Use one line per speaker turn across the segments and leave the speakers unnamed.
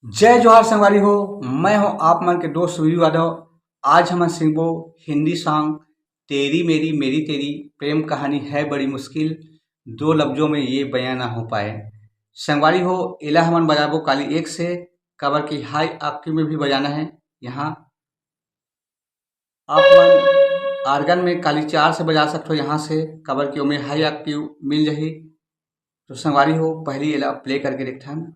जय जोहार संगवारी हो। मैं हूं आप मन के दोस्त वीरू यादव। आज हम सिंबो हिंदी सॉन्ग तेरी मेरी मेरी तेरी प्रेम कहानी है बड़ी मुश्किल, दो लफ्जों में ये बयां ना हो पाए। संगवारी हो इला हमन बजाबो काली एक से काबर की हाई ऑक्टेव में भी बजाना है। यहाँ आप मन आर्गन में काली चार से बजा सकते हो, यहाँ से काबर की ओमे हाई ऑक्टेव मिल जाही। तो संगवारी हो पहली एला प्ले करके देखथन।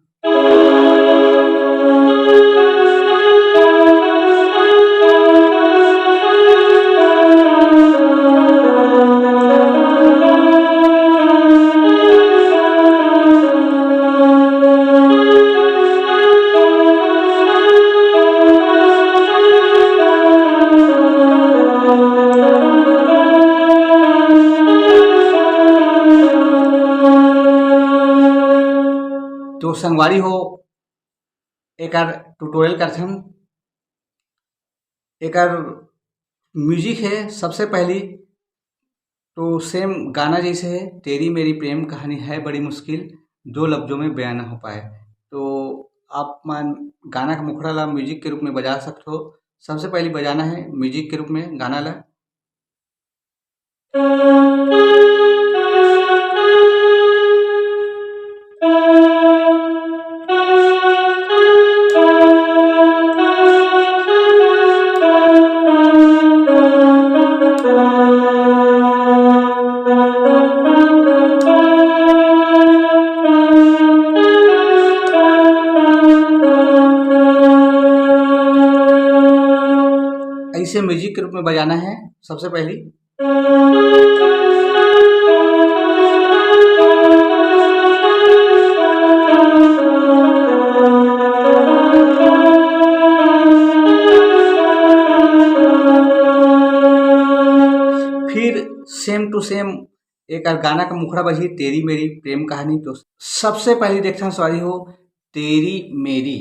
तो संगवारी हो एकर ट्यूटोरियल करथन। एकर म्यूजिक है सबसे पहली तो सेम गाना जैसे है, तेरी मेरी प्रेम कहानी है बड़ी मुश्किल, दो लफ्जों में बयान ना हो पाए। तो आप मन गाना का मुखड़ा ला म्यूजिक के रूप में बजा सकते हो। सबसे पहले बजाना है म्यूजिक के रूप में गाना ला। ऐसे म्यूजिक के रूप में बजाना है सबसे पहली। फिर सेम टू सेम एक गाना का मुखड़ा बजी तेरी मेरी प्रेम कहानी। तो सबसे पहली देखना सॉरी हो तेरी मेरी,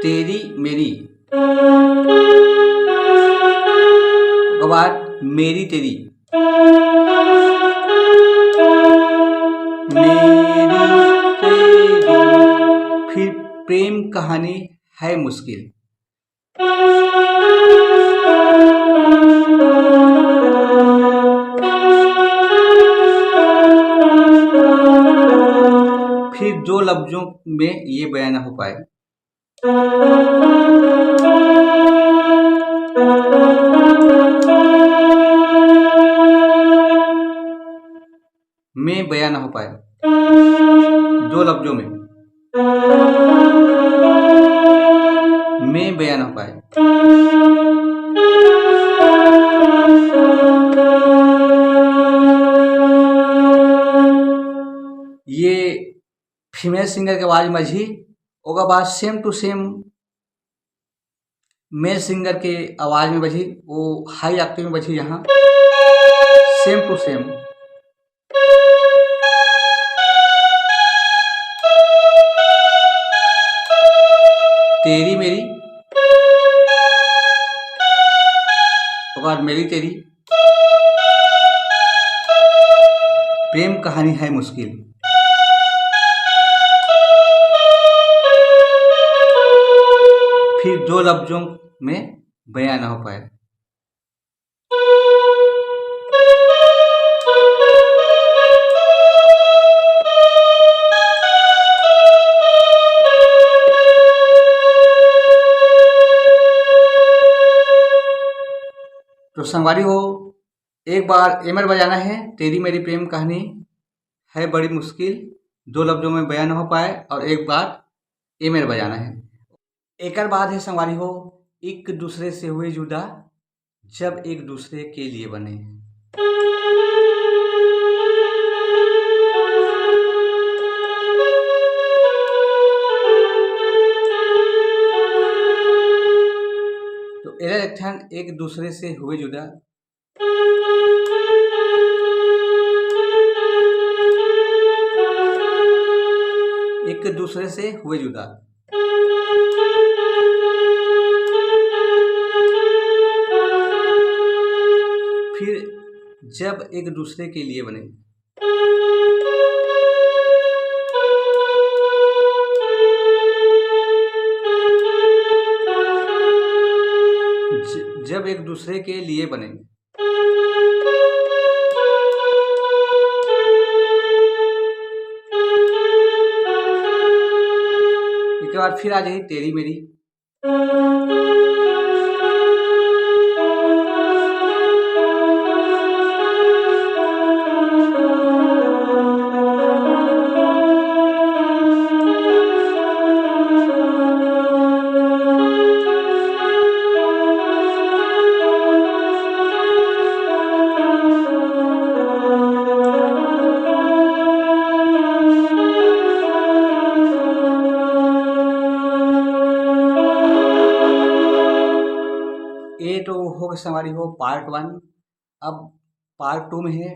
तेरी मेरी, उसके बाद मेरी तेरी, मेरी तेरी, फिर प्रेम कहानी है मुश्किल। फिर दो लफ्जों में ये बयान ना हो पाए। में बयान ना हो पाए दो लफ्जों में बयान ना हो पाए। ये फीमेल सिंगर के आवाज में ही, ओकर बाद same to same male singer के आवाज में बजी, वो हाई ऑक्टेव में बजी। यहाँ सेम टू सेम तेरी मेरी, उसके बाद मेरी तेरी, प्रेम कहानी है मुश्किल। फिर दो लफ्जों में बयान ना हो पाए। तो संगवारी हो एक बार एमर बजाना है तेरी मेरी प्रेम कहानी है बड़ी मुश्किल, दो लफ्जों में बयान ना हो पाए, और एक बार एमर बजाना है। एकर बाद है संगवारी हो एक दूसरे से हुए जुदा, जब एक दूसरे के लिए बने। तो एला देखथन एक दूसरे से हुए जुदा, एक दूसरे से हुए जुदा। फिर जब एक दूसरे के लिए बने। दूसरे के लिए बने। इसके बाद फिर आ जाइए तेरी मेरी। ये तो हो गया हमारी हो पार्ट 1। अब पार्ट 2 में है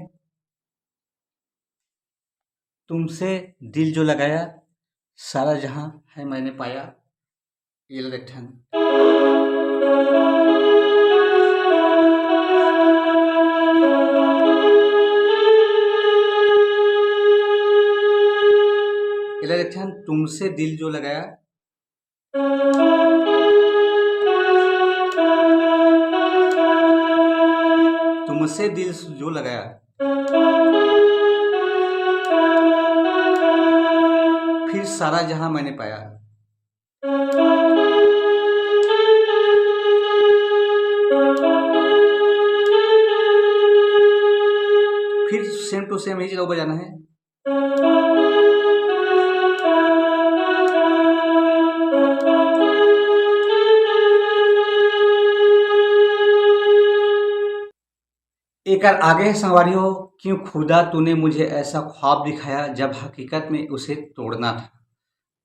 तुमसे दिल जो लगाया, सारा जहां है मैंने पाया। ये लो देखन। ये लो देखन तुमसे दिल जो लगाया, तुमसे दिल जो लगाया, फिर सारा जहां मैंने पाया। फिर सेम टू सेम यही चीज बजाना है। एक आगे है संगवारी हो, क्यों खुदा तूने मुझे ऐसा ख्वाब दिखाया जब हकीकत में उसे तोड़ना था।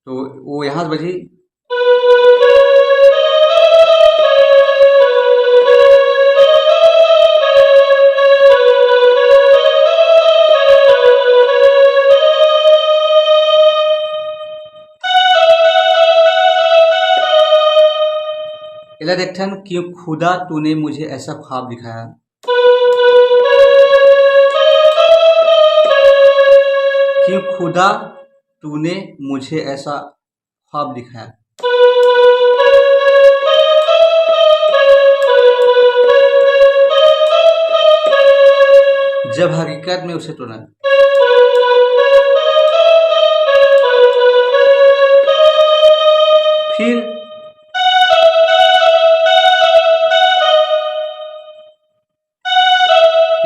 तो वो यहाँ से बजी। इला देखन क्यों खुदा तूने मुझे ऐसा ख्वाब दिखाया, क्यों खुदा तूने मुझे ऐसा ख्वाब दिखाया, जब हकीकत में उसे तोड़ना। फिर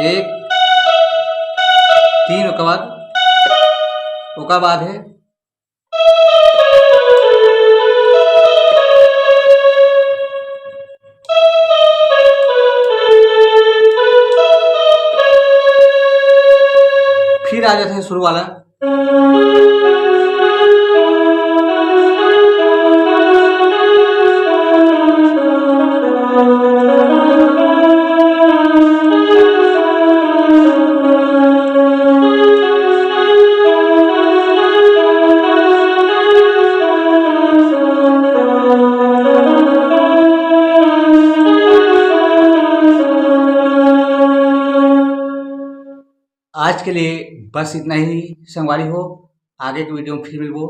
एक 3 ओका बाद है फिर आ जाता है शुरू वाला। आज के लिए बस इतना ही संगवारी हो। आगे की वीडियो में फिर मिलबो।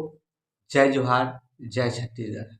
जय जोहार, जय छत्तीसगढ़।